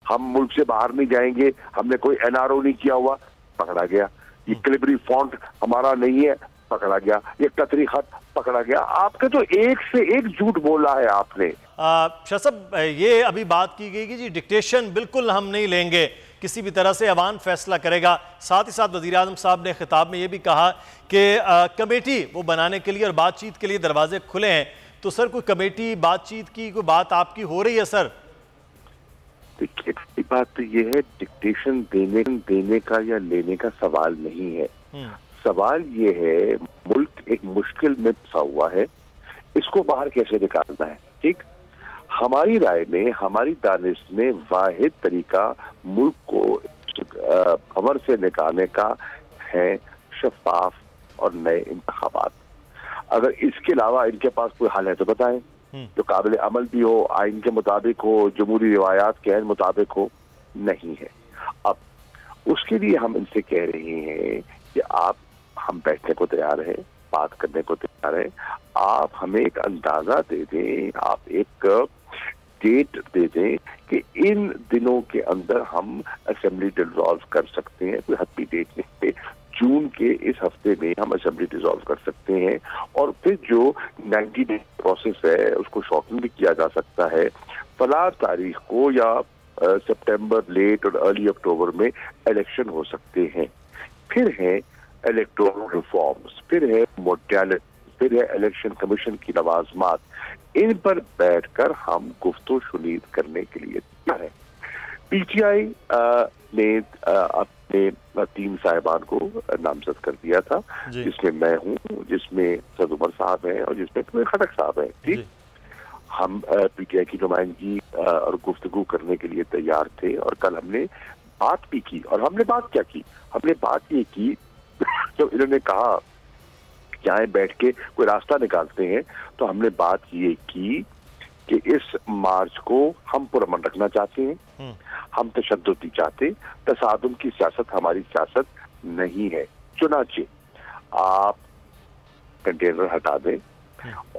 हम मुल्क से बाहर नहीं जाएंगे, हमने कोई एनआरओ नहीं किया हुआ, पकड़ा गया। ये क्लिबरी फॉन्ट हमारा नहीं है, पकड़ा गया। ये कतरी खत, पकड़ा गया। आपके तो एक से एक झूठ बोला है आपने। शाह साहब, ये अभी बात की गई कि जी डिक्टेशन बिल्कुल हम नहीं लेंगे, किसी भी तरह से अवान फैसला करेगा। साथ ही साथ वज़ीर आज़म साहब ने खिताब में ये भी कहा कि कमेटी वो बनाने के लिए और बातचीत के लिए दरवाजे खुले हैं। तो सर, कोई कमेटी बातचीत की कोई बात आपकी हो रही है सर? देखिए, बात तो ये है, डिक्टेशन देने का या लेने का सवाल नहीं है। सवाल ये है, मुल्क एक मुश्किल में फंसा हुआ है, इसको बाहर कैसे निकालना है। ठीक, हमारी राय में, हमारी दानिश में वाहिद तरीका मुल्क को खबर से निकालने का है शफाफ और नए इंतखाबात। अगर इसके अलावा इनके पास कोई हल है तो बताएं, जो काबिल अमल भी हो, आइन के मुताबिक हो, जमहूरी रिवायात के मुताबिक हो। नहीं है। अब उसके लिए हम इनसे कह रहे हैं कि हम बैठने को तैयार हैं, बात करने को तैयार हैं। आप हमें एक अंदाजा दे दें, आप एक डेट दे दें कि इन दिनों के अंदर हम असेंबली डिसॉल्व कर सकते हैं। कोई हत्ती डेट नहीं है, जून के इस हफ्ते में हम असेंबली डिसॉल्व कर सकते हैं। और फिर जो 90 डे प्रोसेस है उसको शॉर्टन भी किया जा सकता है। फला तारीख को या सितंबर लेट और अर्ली अक्टूबर में इलेक्शन हो सकते हैं। फिर है इलेक्टोरल रिफॉर्म्स, फिर है मोर्टेलिटी, फिर है इलेक्शन कमीशन की लवाजमात। इन पर बैठकर हम गुफ्तो शुनीद करने के लिए तैयार है। पीटीआई ने अपने 3 साहिबान को नामजद कर दिया था, जिसमें मैं हूँ, जिसमें सद उमर साहब हैं और जिसमें खटक साहब हैं। ठीक, हम पीटीआई की नुमाइंदगी और गुफ्तगू करने के लिए तैयार थे और कल हमने बात भी की। और हमने बात क्या की? हमने बात ये की, जब इन्होंने कहा कि आए बैठ के कोई रास्ता निकालते हैं, तो हमने बात ये की कि इस मार्च को हम पुरअमन रखना चाहते हैं, हम तशद्दुद नहीं चाहते, तसादुम की सियासत हमारी सियासत नहीं है। चुनाचे आप कंटेनर हटा दें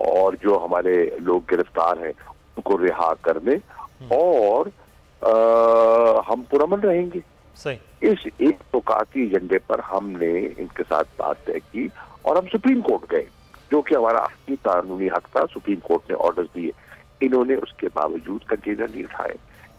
और जो हमारे लोग गिरफ्तार हैं उनको रिहा कर दें और हम पुरअमन रहेंगे। सही। इस एक तोकाती एजेंडे पर हमने इनके साथ बात तय की और हम सुप्रीम कोर्ट गए, जो कि हमारा अपनी कानूनी हक था। सुप्रीम कोर्ट ने ऑर्डर्स दिए, इन्होंने उसके बावजूद कंटेनर नहीं उठाए,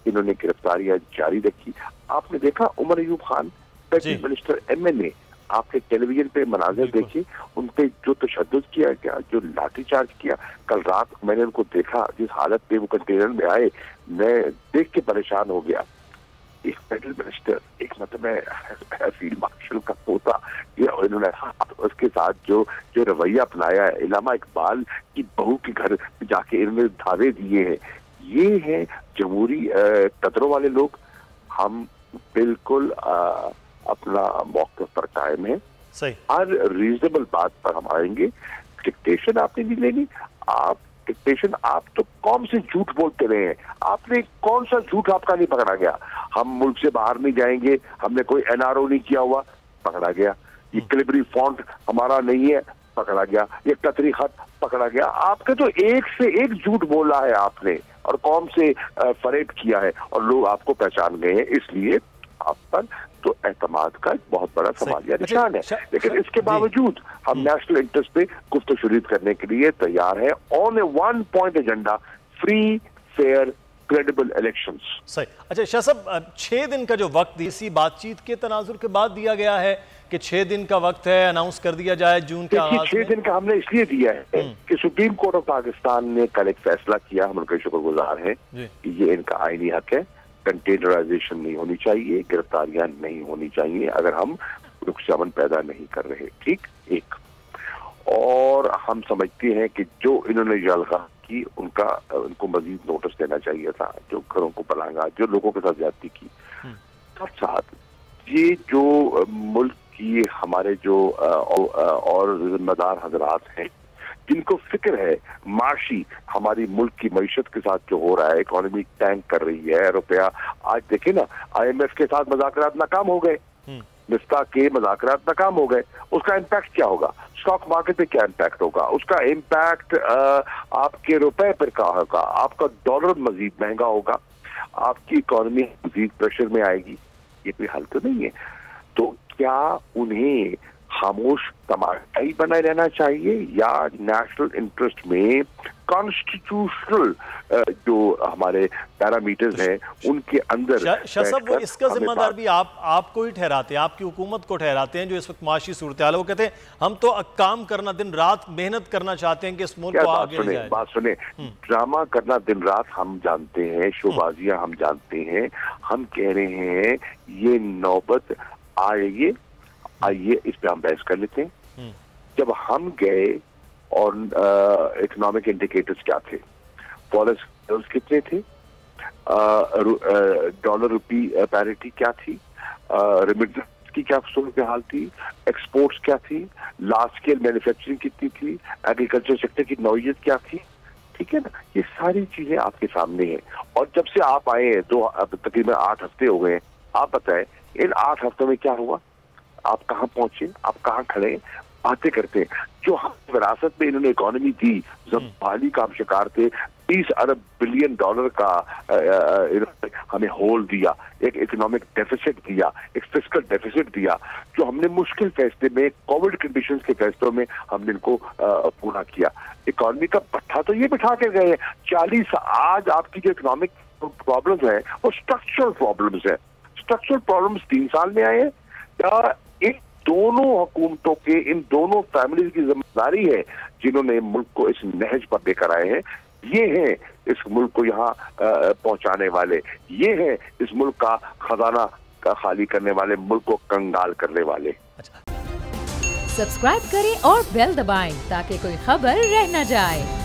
इन्होंने गिरफ्तारियां जारी रखी। आपने देखा उमर अयूब खान, पेटी मिनिस्टर MNA, आपने टेलीविजन पे मनाजिर देखे, उन पे जो तशद्दुद किया गया, जो लाठीचार्ज किया। कल रात मैंने उनको देखा, जिस हालत में वो कंटेनर में आए, मैं देख के परेशान हो गया। एक फेडरल मिनिस्टर, एक मतलब फील्ड मार्शल का पोता, इन्होंने उसके साथ जो रवैया अपनाया है, इलामा इकबाल की बहू के घर जाके इन्होंने धावे दिए हैं, ये हैं जमहूरी कदरों वाले लोग। हम बिल्कुल अपना मौके पर कायम है। हर रीजनेबल बात पर हम आएंगे। डिक्टेशन आपने नहीं लेनी। आप तो कौन से झूठ बोलते रहे हैं? आपने कौन सा झूठ आपका नहीं पकड़ा गया? हम मुल्क से बाहर नहीं जाएंगे, हमने कोई एनआरओ नहीं किया हुआ, पकड़ा गया। ये क्लिबरी फॉन्ट हमारा नहीं है, पकड़ा गया। ये कतरी खत, पकड़ा गया। आपके तो एक से एक झूठ बोला है आपने और कौन से फरेब किया है और लोग आपको पहचान गए हैं। इसलिए आप पर तो एतमाद का एक बहुत बड़ा सवालिया निशान है। लेकिन इसके बावजूद हम नेशनल इंटरेस्ट पे गुफ्तगू शुरू करने के लिए तैयार है on A 1 point agenda, free, fair, credible elections. सही। अच्छा शाह साहब, 6 दिन का जो वक्त इसी बातचीत के तनाजुर के बाद दिया गया है कि 6 दिन का वक्त है, अनाउंस कर दिया जाए जून के आगाज में। 6 दिन का हमने इसलिए दिया है कि सुप्रीम कोर्ट ऑफ पाकिस्तान ने कल एक फैसला किया, हम उनके शुक्रगुजार हैं कि ये इनका आईनी हक है। कंटेनराइजेशन नहीं होनी चाहिए, गिरफ्तारियां नहीं होनी चाहिए अगर हम रुख-ए-अमन पैदा नहीं कर रहे। ठीक, एक और हम समझते हैं कि जो इन्होंने जलगा की, उनको मजीद नोटिस देना चाहिए था, जो घरों को पलांगा, जो लोगों के साथ ज्यादती की। साथ ये जो मुल्क की हमारे जो और जिम्मेदार हजरात हैं, जिनको फिक्र है माशी हमारी मुल्क की मईशत के साथ जो हो रहा है, इकोनॉमी टैंक कर रही है, रुपया आज देखे ना, IMF के साथ मुज़ाकरात नाकाम हो गए, मिफ्ता के मुज़ाकरात नाकाम हो गए। उसका इम्पैक्ट क्या होगा? स्टॉक मार्केट पे क्या इम्पैक्ट होगा? उसका इम्पैक्ट आपके रुपए पर क्या होगा? आपका डॉलर मजीद महंगा होगा। आपकी इकोनॉमी मजीद प्रेशर में आएगी। ये कोई हल तो नहीं है। तो क्या उन्हें खामोश तमाशाई बनाए रहना चाहिए या नेशनल इंटरेस्ट में कॉन्स्टिट्यूशनल जो हमारे पैरामीटर्स हैं उनके अंदर शाह साहब, वो इसका जिम्मेदार भी आपको ही ठहराते हैं, आपकी हुकूमत को ठहराते हैं जो इस वक्त माशी सूरत हाल है। वो कहते हैं हम तो काम करना, दिन रात मेहनत करना चाहते हैं कि इस मुल्क को आगे ले जाए। बात सुने, ड्रामा करना दिन रात हम जानते हैं, शोबाजियां हम जानते हैं। हम कह रहे हैं ये नौबत आइए इस पे हम बहस कर लेते हैं। जब हम गए और इकोनॉमिक इंडिकेटर्स क्या थे, फॉरेक्स रिजर्व्स कितने थे, डॉलर रुपी पैरिटी क्या थी, रेमिटेंस की क्या सूरत हाल थी, एक्सपोर्ट्स क्या थी, लार्ज स्केल मैन्युफैक्चरिंग कितनी थी, एग्रीकल्चर सेक्टर की नौयत क्या थी, ठीक है ना। ये सारी चीजें आपके सामने हैं। और जब से आप आए हैं तो तकरीबन 8 हफ्ते हो गए हैं। आप बताएं इन 8 हफ्तों में क्या हुआ, आप कहाँ पहुंचे, आप कहाँ खड़े, बातें करते हैं। जो हम विरासत में इन्होंने इकोनॉमी दी, जबाली का हम शिकार थे, 30 अरब बिलियन डॉलर का हमें होल दिया, एक इकोनॉमिक डेफिसिट दिया, एक फिस्कल डेफिसिट दिया, जो हमने मुश्किल फैसले में, कोविड कंडीशंस के फैसलों में हमने इनको पूरा किया। इकोनॉमी का पट्टा तो ये बिठा के गए हैं 40। आज आपकी जो इकोनॉमिक प्रॉब्लम्स है वो स्ट्रक्चरल प्रॉब्लम्स है। स्ट्रक्चरल प्रॉब्लम्स 3 साल में आए हैं या इन दोनों हुकूमतों के, इन दोनों फैमिलीज की जिम्मेदारी है जिन्होंने मुल्क को इस नहज पर लेकर आए हैं। ये हैं इस मुल्क को यहाँ पहुंचाने वाले, ये हैं इस मुल्क का खजाना का खाली करने वाले, मुल्क को कंगाल करने वाले। सब्सक्राइब करें और बेल दबाएं ताकि कोई खबर रह न जाए।